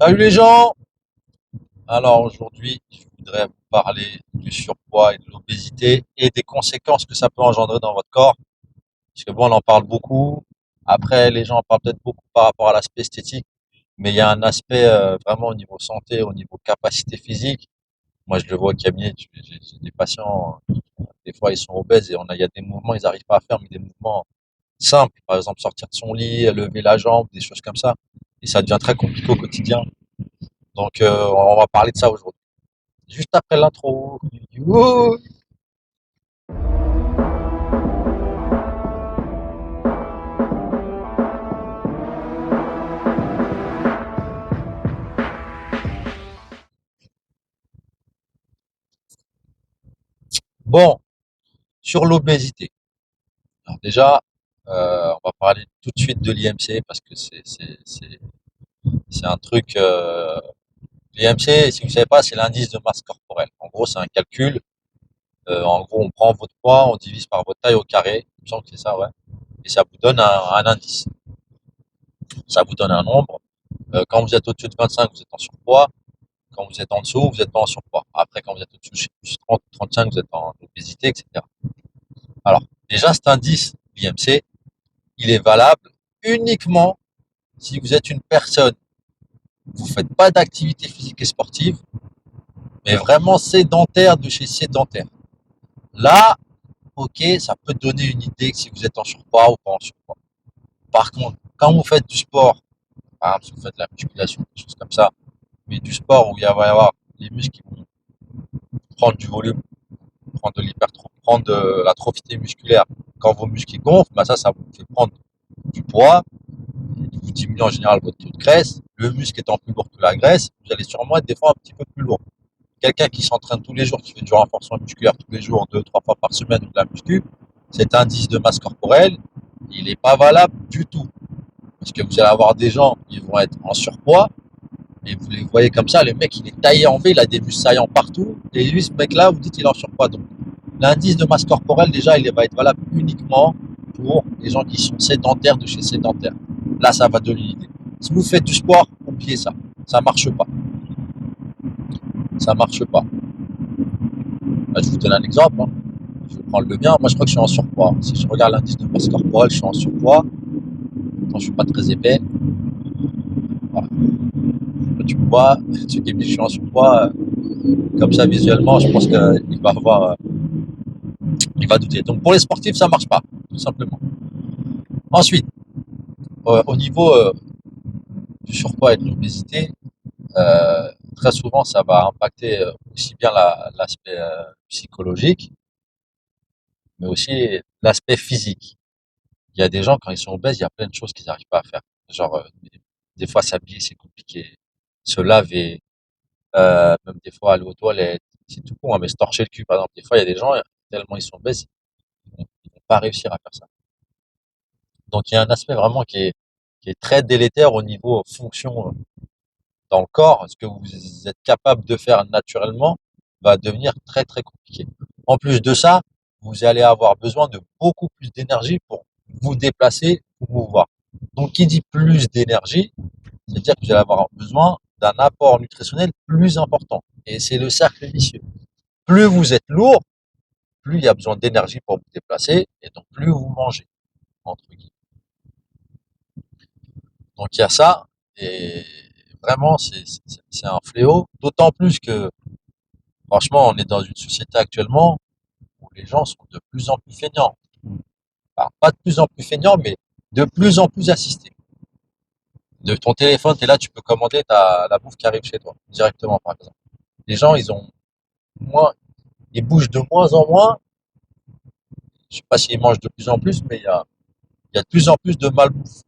Salut les gens! Alors aujourd'hui, je voudrais vous parler du surpoids et de l'obésité et des conséquences que ça peut engendrer dans votre corps. Parce que bon, on en parle beaucoup. Après, les gens en parlent peut-être beaucoup par rapport à l'aspect esthétique, mais il y a un aspect vraiment au niveau santé, au niveau capacité physique. Moi, je le vois au cabinet, j'ai des patients, des fois ils sont obèses et il y a des mouvements, ils n'arrivent pas à faire, mais des mouvements simples. Par exemple, sortir de son lit, lever la jambe, des choses comme ça. Et ça devient très compliqué au quotidien. Donc, on va parler de ça aujourd'hui. Juste après l'intro. Youhou. Bon, sur l'obésité. Alors déjà, on va parler tout de suite de l'IMC parce que c'est un truc. L'IMC, si vous ne savez pas, c'est l'indice de masse corporelle. En gros, c'est un calcul. En gros, on prend votre poids, on divise par votre taille au carré. Il me semble que c'est ça, ouais. Et ça vous donne un indice. Ça vous donne un nombre. Quand vous êtes au-dessus de 25, vous êtes en surpoids. Quand vous êtes en dessous, vous n'êtes pas en surpoids. Après, quand vous êtes au-dessus, je sais plus, 30, 35, vous êtes en obésité, etc. Alors, déjà, cet indice l'IMC, il est valable uniquement si vous êtes une personne, vous faites pas d'activité physique et sportive, mais vraiment sédentaire de chez sédentaire. Là, ok, ça peut donner une idée que si vous êtes en surpoids ou pas en surpoids. Par contre, quand vous faites du sport, par exemple, si vous faites de la musculation, des choses comme ça, mais du sport où il va y avoir les muscles qui vont prendre du volume, prendre de l'hypertrophie, prendre de la trophie musculaire, quand vos muscles gonflent, bah ça vous fait prendre du poids, vous diminuez en général votre taux de graisse. Le muscle étant plus lourd que la graisse, vous allez sûrement être des fois un petit peu plus lourd. Quelqu'un qui s'entraîne tous les jours, qui fait du renforcement musculaire tous les jours, 2, 3 fois par semaine ou de la muscu, cet indice de masse corporelle, il n'est pas valable du tout. Parce que vous allez avoir des gens qui vont être en surpoids, et vous les voyez comme ça, le mec il est taillé en V, il a des muscles saillants partout, et lui ce mec là, vous dites qu'il est en surpoids. Donc l'indice de masse corporelle déjà il va être valable uniquement pour les gens qui sont sédentaires de chez sédentaires. Là ça va donner l'idée. Si vous faites du sport, oubliez ça. Ça marche pas. Ça marche pas. Là, je vous donne un exemple, hein. Je vais prendre le mien. Moi je crois que je suis en surpoids. Si je regarde l'indice de masse corporelle, je suis en surpoids. Pourtant je suis pas très épais. Voilà. Tu me vois, tu dis que je suis en surpoids. Comme ça visuellement, je pense qu'il va avoir, il va douter. Donc pour les sportifs, ça marche pas, tout simplement. Ensuite, au niveau du surpoids et de l'obésité, très souvent, ça va impacter aussi bien l'aspect psychologique, mais aussi l'aspect physique. Il y a des gens, quand ils sont obèses, il y a plein de choses qu'ils n'arrivent pas à faire. Genre, des fois, s'habiller, c'est compliqué. Se laver, même des fois, aller aux toilettes. C'est tout con, hein, mais se torcher le cul, par exemple. Des fois, il y a des gens, tellement ils sont obèses, ils vont pas réussir à faire ça. Donc, il y a un aspect vraiment qui est très délétère au niveau fonction dans le corps. Ce que vous êtes capable de faire naturellement va devenir très, très compliqué. En plus de ça, vous allez avoir besoin de beaucoup plus d'énergie pour vous déplacer, vous mouvoir. Donc, qui dit plus d'énergie, c'est-à-dire que vous allez avoir besoin d'un apport nutritionnel plus important. Et c'est le cercle vicieux. Plus vous êtes lourd, plus il y a besoin d'énergie pour vous déplacer, et donc plus vous mangez, entre guillemets. Donc il y a ça, et vraiment c'est un fléau, d'autant plus que franchement on est dans une société actuellement où les gens sont de plus en plus feignants. Alors, pas de plus en plus feignants, mais de plus en plus assistés. De ton téléphone, tu es là, tu peux commander la bouffe qui arrive chez toi, directement par exemple. Les gens, moins, ils bougent de moins en moins, je sais pas s'ils mangent de plus en plus, mais il y a de plus en plus de malbouffe.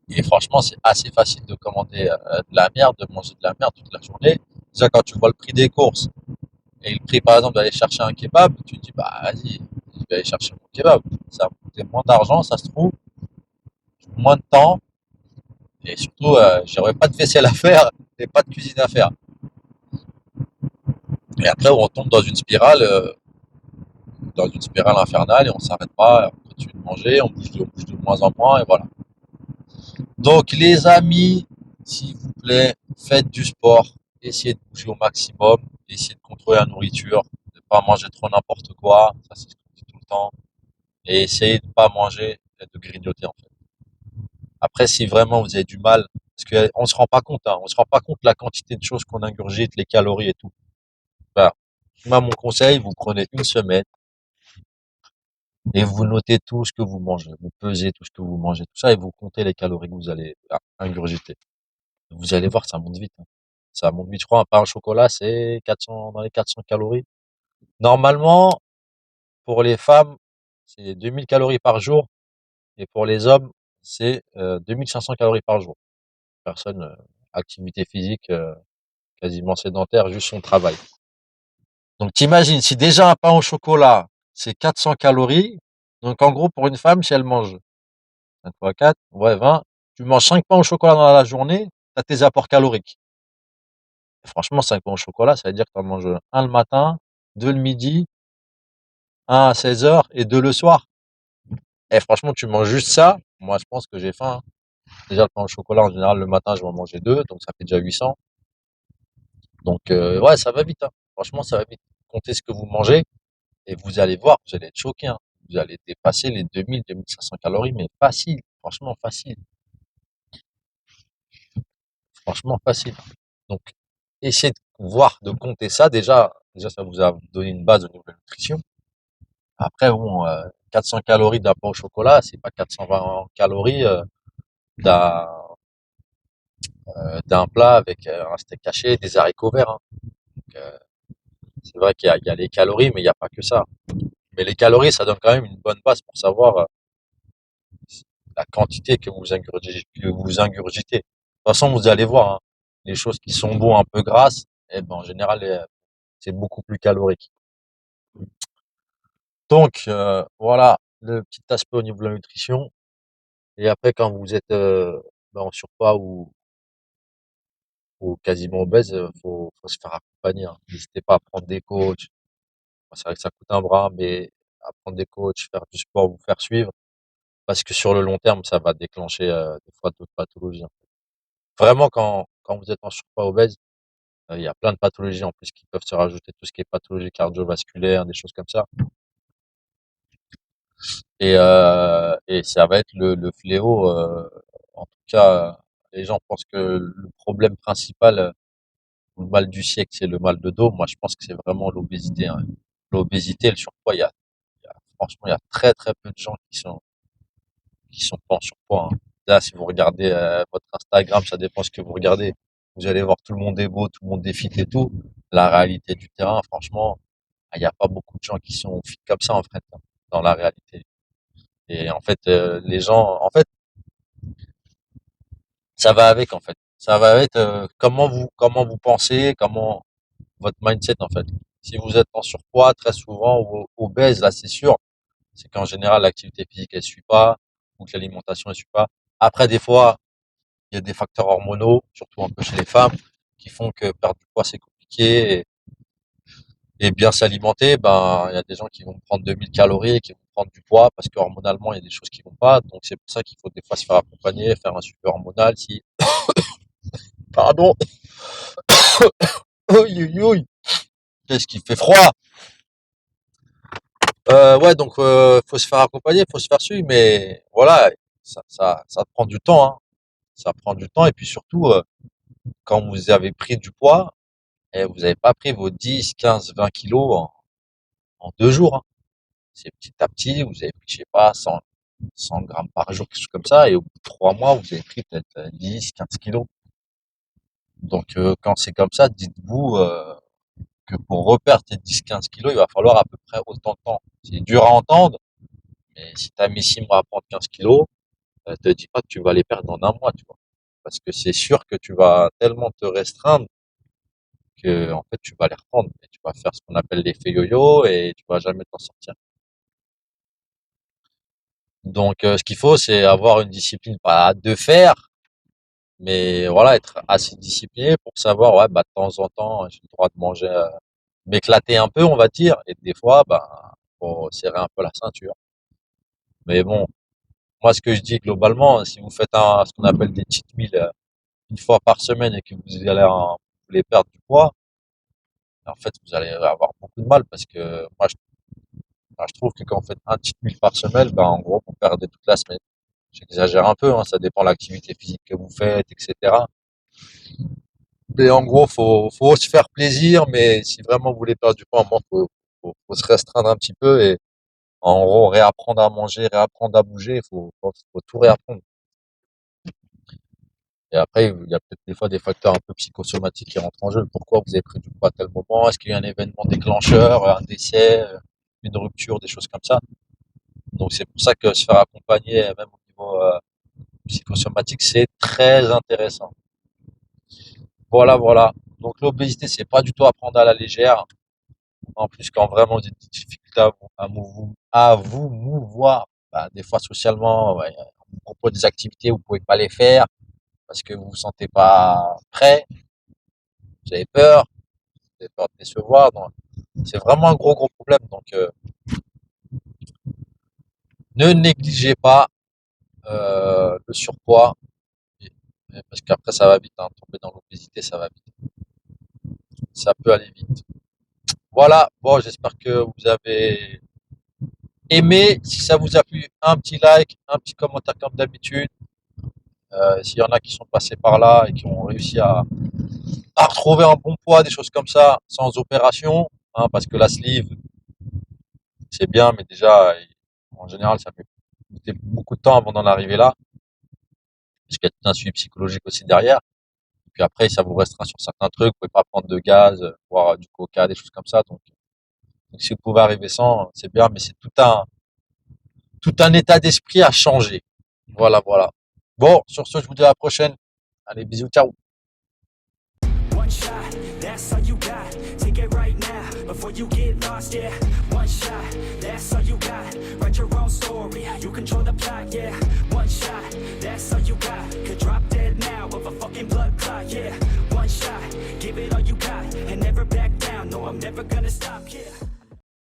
Et franchement, c'est assez facile de commander de la merde, de manger de la merde toute la journée. Déjà, quand tu vois le prix des courses et le prix, par exemple, d'aller chercher un kebab, tu te dis, bah, vas-y, je vais aller chercher mon kebab. Ça va me coûter moins d'argent, ça se trouve, moins de temps, et surtout, j'aurais pas de vaisselle à faire et pas de cuisine à faire. Et après, on tombe dans une spirale infernale et on s'arrête pas, on continue de manger, on bouge de moins en moins, et voilà. Donc, les amis, s'il vous plaît, faites du sport, essayez de bouger au maximum, essayez de contrôler la nourriture, de pas manger trop n'importe quoi, ça c'est ce qu'on dit tout le temps, et essayez de pas manger et de grignoter en fait. Après, si vraiment vous avez du mal, parce qu'on se rend pas compte, hein, on se rend pas compte de la quantité de choses qu'on ingurgite, les calories et tout. Voilà. Moi, mon conseil, vous prenez une semaine et vous notez tout ce que vous mangez, vous pesez tout ce que vous mangez, tout ça, et vous comptez les calories que vous allez ingurgiter. Vous allez voir, ça monte vite, hein. Ça monte vite. Je crois un pain au chocolat, c'est 400, dans les 400 calories. Normalement, pour les femmes, c'est 2000 calories par jour, et pour les hommes, c'est 2500 calories par jour. Personne, activité physique, quasiment sédentaire, juste son travail. Donc t'imagines, si déjà un pain au chocolat, c'est 400 calories, donc en gros, pour une femme, si elle mange 5 fois 4, ouais, 20, tu manges 5 pains au chocolat dans la journée, tu as tes apports caloriques. Et franchement, 5 pains au chocolat, ça veut dire que tu en manges un le matin, deux le midi, un à 16 heures et deux le soir. Et franchement, tu manges juste ça, moi je pense que j'ai faim, hein. Déjà, le pain au chocolat, en général, le matin, je vais en manger deux, donc ça fait déjà 800. Donc ouais, ça va vite, hein. Franchement, ça va vite. Comptez ce que vous mangez et vous allez voir, vous allez être choqués, hein. Vous allez dépasser les 2000, 2500 calories, mais facile, franchement facile, franchement facile. Donc, essayez de voir, de compter ça. Déjà, ça vous a donné une base au niveau de la nutrition. Après, bon, 400 calories d'un pain au chocolat, c'est pas 420 calories d'un d'un plat avec un steak haché, des haricots verts, hein. Donc, c'est vrai qu'il y a les calories, mais il n'y a pas que ça. Mais les calories, ça donne quand même une bonne base pour savoir la quantité que vous ingurgitez. De toute façon, vous allez voir, hein, les choses qui sont bonnes un peu grasses, eh ben, en général, c'est beaucoup plus calorique. Donc, voilà le petit aspect au niveau de la nutrition. Et après, quand vous êtes ben, en surpoids ou quasiment obèse, faut se faire accompagner, hein. N'hésitez pas à prendre des coachs. Bon, c'est vrai que ça coûte un bras, mais à prendre des coachs, faire du sport, vous faire suivre, parce que sur le long terme, ça va déclencher des fois d'autres pathologies, hein. Vraiment, quand vous êtes en surpoids obèse, il y a plein de pathologies en plus qui peuvent se rajouter, tout ce qui est pathologie cardiovasculaire, des choses comme ça. Et ça va être le fléau. En tout cas, les gens pensent que le problème principal, le mal du siècle, c'est le mal de dos. Moi, je pense que c'est vraiment l'obésité, hein. L'obésité, le surpoids, franchement, il y a très très peu de gens qui sont pas en surpoids, hein. Là, si vous regardez votre Instagram, ça dépend ce que vous regardez. Vous allez voir tout le monde est beau, tout le monde est fit et tout. La réalité du terrain, franchement, il n'y a pas beaucoup de gens qui sont fit comme ça en fait, hein, dans la réalité. Et en fait, les gens, en fait, ça va avec en fait. Ça va avec comment vous pensez, comment votre mindset en fait. Si vous êtes en surpoids très souvent ou obèse, là c'est sûr, c'est qu'en général l'activité physique elle suit pas ou que l'alimentation elle suit pas. Après des fois, il y a des facteurs hormonaux, surtout un peu chez les femmes, qui font que perdre du poids c'est compliqué et bien s'alimenter, ben il y a des gens qui vont prendre 2000 calories et qui vont prendre du poids parce que hormonalement il y a des choses qui vont pas. Donc c'est pour ça qu'il faut des fois se faire accompagner, faire un super hormonal si pardon. Aïe, aïe, aïe. Qu'est-ce qu'il fait froid? Ouais, donc faut se faire accompagner, faut se faire suivre, mais voilà, ça prend du temps, hein. Ça prend du temps et puis surtout, quand vous avez pris du poids, et vous n'avez pas pris vos 10, 15, 20 kilos en 2 jours, hein. C'est petit à petit, vous avez pris, je sais pas, 100 grammes par jour, quelque chose comme ça, et au bout de 3 mois, vous avez pris peut-être 10, 15 kilos. Donc, quand c'est comme ça, dites-vous que pour reperdre tes 10, 15 kilos, il va falloir à peu près autant de temps. C'est dur à entendre, mais si tu as mis 6 mois à prendre 15 kilos, te dis pas que tu vas les perdre en un mois, tu vois. Parce que c'est sûr que tu vas tellement te restreindre que, en fait, tu vas les reprendre et tu vas faire ce qu'on appelle l'effet yo-yo et tu vas jamais t'en sortir. Donc, ce qu'il faut, c'est avoir une discipline, pas de faire, mais voilà, être assez discipliné pour savoir, ouais, bah, de temps en temps, j'ai le droit de manger, m'éclater un peu, on va dire, et des fois, bah, faut serrer un peu la ceinture. Mais bon, moi, ce que je dis globalement, si vous faites ce qu'on appelle des cheat meals une fois par semaine et que vous voulez perdre du poids, en fait, vous allez avoir beaucoup de mal parce que moi, je trouve que quand vous faites un cheat meal par semaine, ben, en gros, vous perdez toute la semaine. J'exagère un peu, hein, ça dépend de l'activité physique que vous faites, etc. Mais en gros, faut se faire plaisir, mais si vraiment vous voulez perdre du poids, faut se restreindre un petit peu et en gros, réapprendre à manger, réapprendre à bouger, faut tout réapprendre. Et après, il y a peut-être des fois des facteurs un peu psychosomatiques qui rentrent en jeu. Pourquoi vous avez pris du poids à tel moment? Est-ce qu'il y a eu un événement déclencheur, un décès, une rupture, des choses comme ça? Donc c'est pour ça que se faire accompagner, même au niveau psychosomatique, c'est très intéressant. Voilà, voilà. Donc l'obésité, c'est pas du tout à prendre à la légère. En plus, quand vraiment vous avez des difficultés à vous mouvoir, bah, des fois socialement, ouais, on vous propose des activités, vous pouvez pas les faire parce que vous vous sentez pas prêt, vous avez peur de décevoir. Donc, c'est vraiment un gros, gros problème. Donc, ne négligez pas le surpoids parce qu'après, ça va vite. Hein. Tomber dans l'obésité, ça va vite. Ça peut aller vite. Voilà. Bon, j'espère que vous avez aimé. Si ça vous a plu, un petit like, un petit commentaire comme d'habitude. S'il y en a qui sont passés par là et qui ont réussi à retrouver un bon poids, des choses comme ça, sans opération, hein, parce que la sleeve, c'est bien, mais déjà, en général, ça fait beaucoup de temps avant d'en arriver là, parce qu'il y a tout un suivi psychologique aussi derrière. Puis après, ça vous restera sur certains trucs, vous pouvez pas prendre de gaz, boire du coca, des choses comme ça. Donc si vous pouvez arriver sans, c'est bien, mais c'est tout un état d'esprit à changer. Voilà, voilà. Bon, sur ce, je vous dis à la prochaine. Allez, bisous, ciao. One shot, that's all you got. Take it right now, before you get lost, yeah. One shot, that's all you got. Write your own story, you control the plot, yeah. One shot, that's all you got. Could drop dead now of a fucking blood clot, yeah. One shot, give it all you got, and never back down. No, I'm never gonna stop, yeah.